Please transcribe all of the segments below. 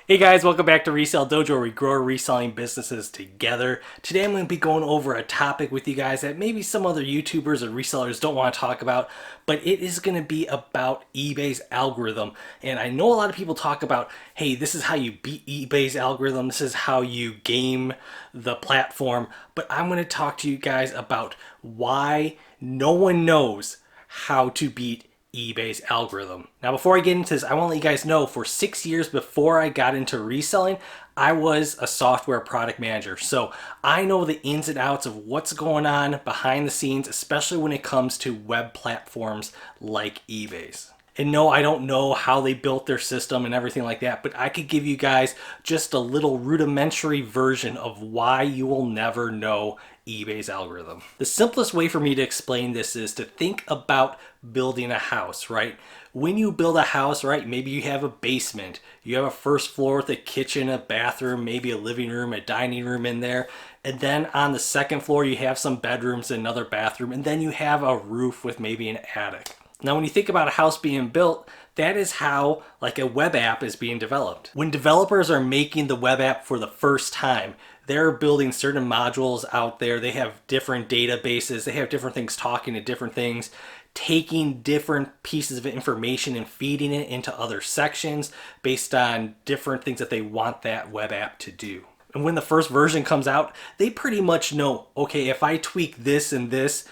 Hey guys, welcome back to Resale Dojo, where we grow our reselling businesses together. Today I'm going to be going over a topic with you guys that maybe some other YouTubers or resellers don't want to talk about, but it is going to be about eBay's algorithm. And I know a lot of people talk about, hey, this is how you beat eBay's algorithm, this is how you game the platform, but I'm going to talk to you guys about why no one knows how to beat eBay's algorithm. Now, before I get into this, I want to let you guys know for 6 years before I got into reselling, I was a software product manager. So I know the ins and outs of what's going on behind the scenes, especially when it comes to web platforms like eBay's. And no, I don't know how they built their system and everything like that, but I could give you guys just a little rudimentary version of why you will never know eBay's algorithm. The simplest way for me to explain this is to think about building a house, right? When you build a house, right, maybe you have a basement, you have a first floor with a kitchen, a bathroom, maybe a living room, a dining room in there, and then on the second floor you have some bedrooms, another bathroom, and then you have a roof with maybe an attic. Now, when you think about a house being built, that is how like a web app is being developed. When developers are making the web app for the first time, they're building certain modules out there. They have different databases. They have different things talking to different things, taking different pieces of information and feeding it into other sections based on different things that they want that web app to do. And when the first version comes out, they pretty much know, okay, if I tweak this and this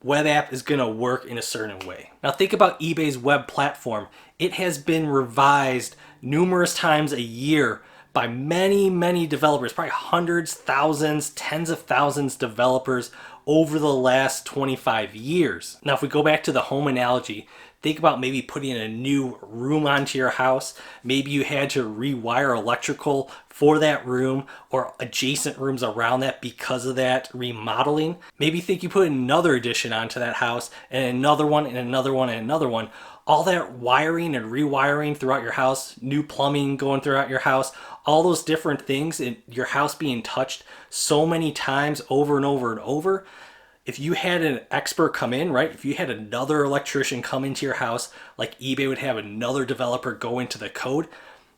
web app is going to work in a certain way. Now think about eBay's web platform. It has been revised numerous times a year by many developers, probably hundreds, thousands, tens of thousands of developers over the last 25 years. Now if we go back to the home analogy, think about maybe putting a new room onto your house. Maybe you had to rewire electrical for that room or adjacent rooms around that because of that remodeling. Maybe think you put another addition onto that house and another one and another one and another one. All that wiring and rewiring throughout your house, new plumbing going throughout your house, all those different things in your house being touched so many times over and over and over. If you had an expert come in, right? If you had another electrician come into your house, like eBay would have another developer go into the code,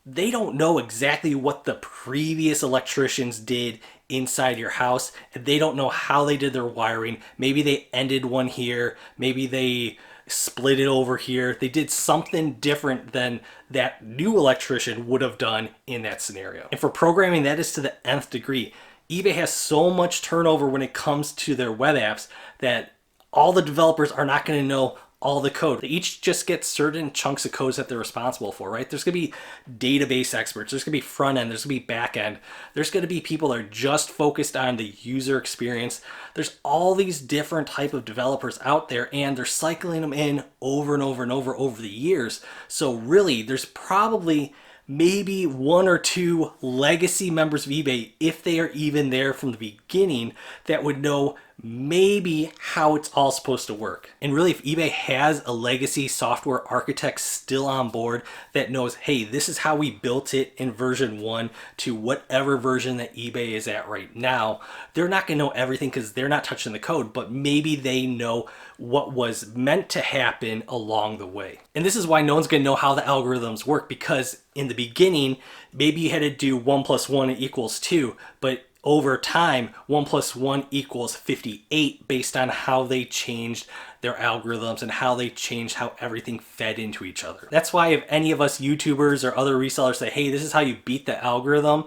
they don't know exactly what the previous electricians did inside your house, and they don't know how they did their wiring. Maybe they ended one here, maybe they split it over here. They did something different than that new electrician would have done in that scenario. And for programming, that is to the nth degree. eBay has so much turnover when it comes to their web apps that all the developers are not going to know all the code. They each just get certain chunks of codes that they're responsible for, right? There's going to be database experts, there's going to be front end, there's going to be back end, there's going to be people that are just focused on the user experience. There's all these different type of developers out there, and they're cycling them in over and over and over the years. So really, there's probably maybe one or two legacy members of eBay, if they are even there from the beginning, that would know maybe how it's all supposed to work. And really, if eBay has a legacy software architect still on board that knows, hey, this is how we built it in version 1 to whatever version that eBay is at right now, they're not going to know everything because they're not touching the code, but maybe they know what was meant to happen along the way. And this is why no one's going to know how the algorithms work, because in the beginning, maybe you had to do 1 + 1 equals 2, but over time, 1 + 1 equals 58 based on how they changed their algorithms and how they changed how everything fed into each other. That's why if any of us YouTubers or other resellers say, hey, this is how you beat the algorithm,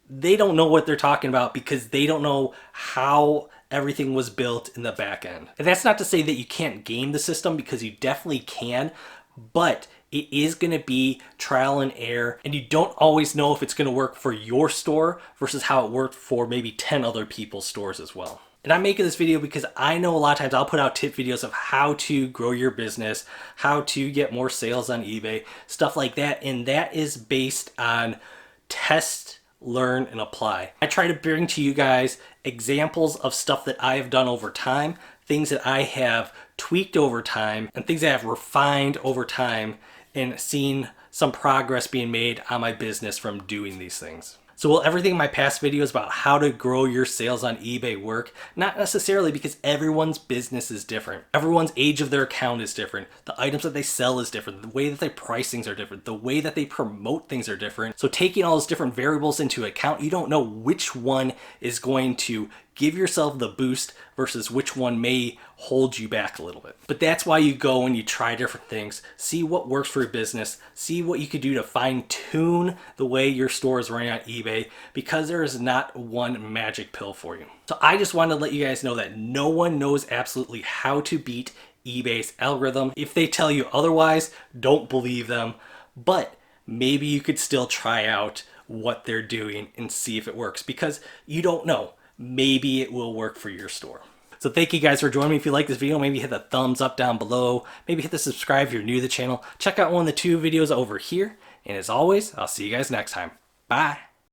they don't know what they're talking about because they don't know how everything was built in the back end. And that's not to say that you can't game the system, because you definitely can, but it is going to be trial and error, and you don't always know if it's going to work for your store versus how it worked for maybe 10 other people's stores as well. And I'm making this video because I know a lot of times I'll put out tip videos of how to grow your business, how to get more sales on eBay, stuff like that, and that is based on test, learn, and apply. I try to bring to you guys examples of stuff that I have done over time, things that I have tweaked over time, and things that I've refined over time and seen some progress being made on my business from doing these things. So will everything in my past videos about how to grow your sales on eBay work? Not necessarily, because everyone's business is different. Everyone's age of their account is different. The items that they sell is different. The way that they price things are different. The way that they promote things are different. So taking all those different variables into account, you don't know which one is going to give yourself the boost versus which one may hold you back a little bit. But that's why you go and you try different things, see what works for your business, see what you could do to fine tune the way your store is running on eBay, because there is not one magic pill for you. So I just wanted to let you guys know that no one knows absolutely how to beat eBay's algorithm. If they tell you otherwise, don't believe them, but maybe you could still try out what they're doing and see if it works, because you don't know. Maybe it will work for your store. So thank you guys for joining me. If you like this video, maybe hit the thumbs up down below. Maybe hit the subscribe if you're new to the channel. Check out one of the 2 videos over here. And as always, I'll see you guys next time. Bye.